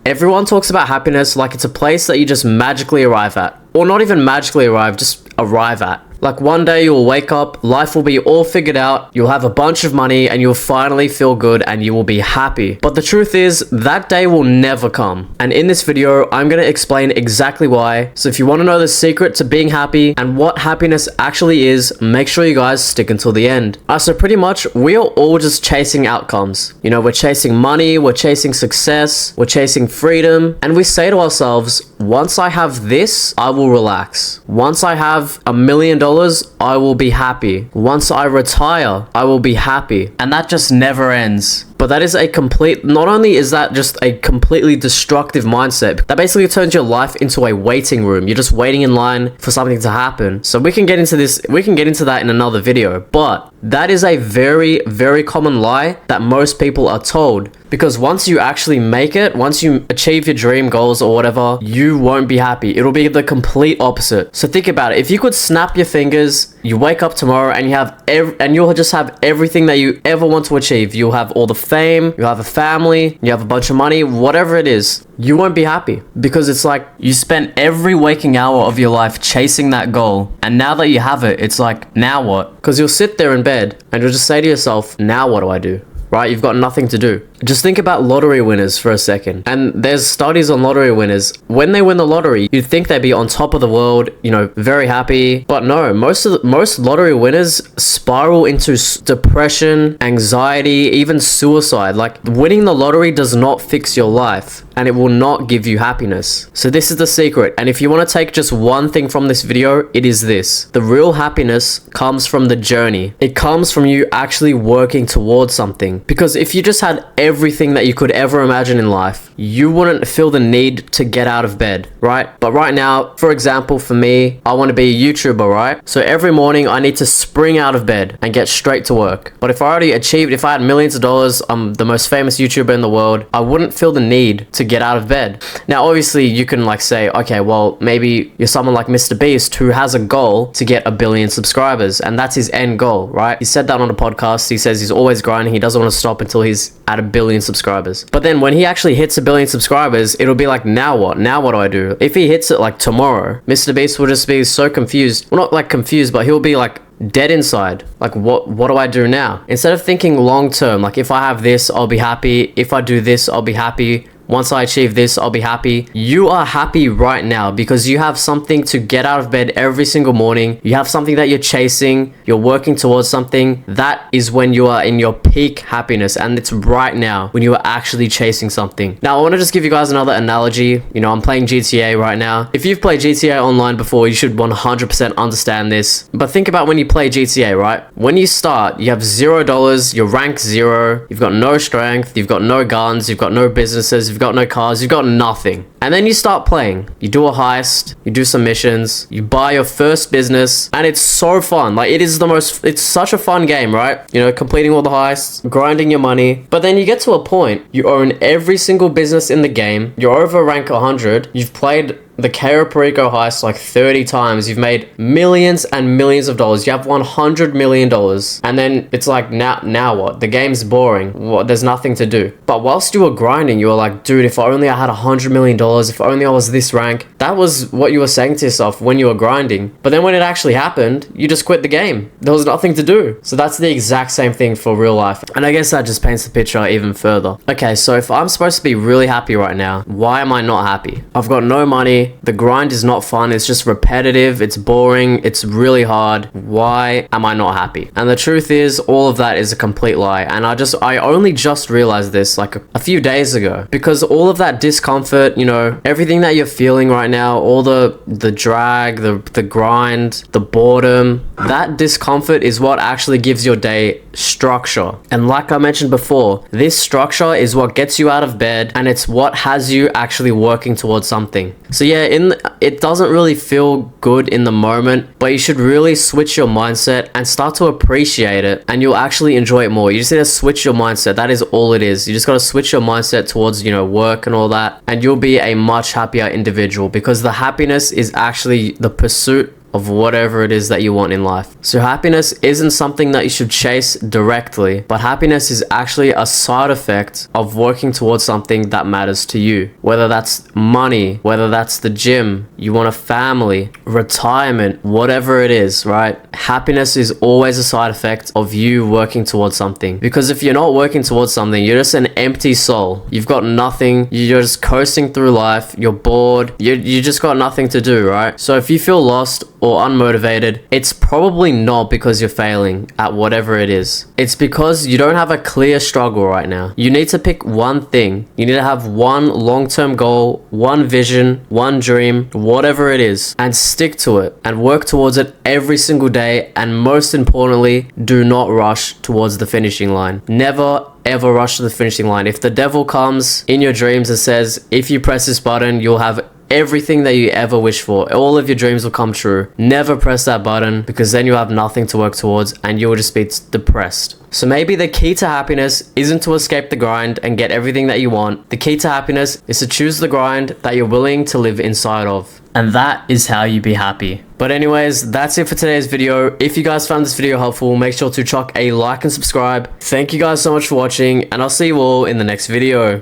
Everyone talks about happiness like it's a place that you just magically arrive at. Or not even magically arrive, just arrive at. Like one day you'll wake up, life will be all figured out, you'll have a bunch of money, and you'll finally feel good and you will be happy. But the truth is, that day will never come. And in this video, I'm gonna explain exactly why. So if you wanna know the secret to being happy and what happiness actually is, make sure you guys stick until the end. So pretty much, we are all just chasing outcomes. You know, we're chasing money, we're chasing success, we're chasing freedom, and we say to ourselves, once I have this, I will relax. Once I have $1 million, I will be happy. Once I retire, I will be happy. And that just never ends. But that is not only is that just a completely destructive mindset, that basically turns your life into a waiting room. You're just waiting in line for something to happen. So we can get into that in another video. But that is a very, very common lie that most people are told. Because once you actually make it, once you achieve your dream goals or whatever, you won't be happy. It'll be the complete opposite. So think about it. If you could snap your fingers, you wake up tomorrow and you'll just have everything that you ever want to achieve. You'll have all the fame, you'll have a family, you have a bunch of money, whatever it is, you won't be happy. Because it's like you spent every waking hour of your life chasing that goal. And now that you have it, it's like, now what? Because you'll sit there in bed and you'll just say to yourself, now what do I do? Right? You've got nothing to do. Just think about lottery winners for a second. And there's studies on lottery winners. When they win the lottery, you'd think they'd be on top of the world, you know, very happy. But no, most lottery winners spiral into depression, anxiety, even suicide. Like, winning the lottery does not fix your life, and it will not give you happiness. So this is the secret. And if you want to take just one thing from this video, it is this. The real happiness comes from the journey. It comes from you actually working towards something. Because if you just had everything that you could ever imagine in life, you wouldn't feel the need to get out of bed, right? But right now, for example, for me, I want to be a YouTuber, right? So every morning I need to spring out of bed and get straight to work. But if I had millions of dollars, I'm the most famous YouTuber in the world, I wouldn't feel the need to get out of bed. Now, obviously, you can like say, okay, well, maybe you're someone like Mr. Beast who has a goal to get 1 billion subscribers, and that's his end goal, right? He said that on a podcast. He says he's always grinding. He doesn't want to stop until he's at 1 billion subscribers. But then when he actually hits 1 billion subscribers, it'll be like, now what? Now what do I do? If he hits it like tomorrow, Mr. Beast will just be so confused. Well, not like confused, but he'll be like dead inside. Like, what do I do now? Instead of thinking long term, like if I have this, I'll be happy. If I do this, I'll be happy. Once I achieve this, I'll be happy. You are happy right now because you have something to get out of bed every single morning. You have something that you're chasing. You're working towards something. That is when you are in your peak happiness. And it's right now when you are actually chasing something. Now, I want to just give you guys another analogy. You know, I'm playing GTA right now. If you've played GTA online before, you should 100% understand this. But think about when you play GTA, right? When you start, you have $0, you're rank 0, you've got no strength, you've got no guns, you've got no businesses, you've got no cars, you've got nothing. And then you start playing. You do a heist, you do some missions, you buy your first business, and it's so fun. Like, it's such a fun game, right? You know, completing all the heists, grinding your money. But then you get to a point, you own every single business in the game, you're over rank 100, you've played the Cayo Perico heist like 30 times. You've made millions and millions of dollars. You have $100 million. And then it's like, now what? The game's boring. What? There's nothing to do. But whilst you were grinding, you were like, dude, if only I had $100 million, if only I was this rank. That was what you were saying to yourself when you were grinding. But then when it actually happened, you just quit the game. There was nothing to do. So that's the exact same thing for real life. And I guess that just paints the picture even further. Okay, so if I'm supposed to be really happy right now, why am I not happy? I've got no money. The grind is not fun. It's just repetitive. It's boring. It's really hard. Why am I not happy? And the truth is, all of that is a complete lie. And I only just realized this like a few days ago, because all of that discomfort, you know, everything that you're feeling right now, all the drag, the grind, the boredom, that discomfort is what actually gives your day structure. And like I mentioned before, this structure is what gets you out of bed, and it's what has you actually working towards something. So yeah, it doesn't really feel good in the moment, but you should really switch your mindset and start to appreciate it, and you'll actually enjoy it more. You just need to switch your mindset. That is all it is. You just got to switch your mindset towards, you know, work and all that, and you'll be a much happier individual, because the happiness is actually the pursuit of whatever it is that you want in life. So happiness isn't something that you should chase directly, but happiness is actually a side effect of working towards something that matters to you. Whether that's money, whether that's the gym, you want a family, retirement, whatever it is, right? Happiness is always a side effect of you working towards something. Because if you're not working towards something, you're just an empty soul. You've got nothing. You're just coasting through life. You're bored. You just got nothing to do, right? So if you feel lost or unmotivated, it's probably not because you're failing at whatever it is. It's because you don't have a clear struggle right now. You need to pick one thing. You need to have one long-term goal, one vision, one dream, whatever it is, and stick to it and work towards it every single day. And most importantly, do not rush towards the finishing line. Never ever rush to the finishing line. If the devil comes in your dreams and says, if you press this button, you'll have everything that you ever wish for, all of your dreams will come true, never press that button, because then you have nothing to work towards and you will just be depressed. So maybe the key to happiness isn't to escape the grind and get everything that you want. The key to happiness is to choose the grind that you're willing to live inside of. And that is how you be happy. But anyways, that's it for today's video. If you guys found this video helpful, make sure to chuck a like and subscribe. Thank you guys so much for watching, and I'll see you all in the next video.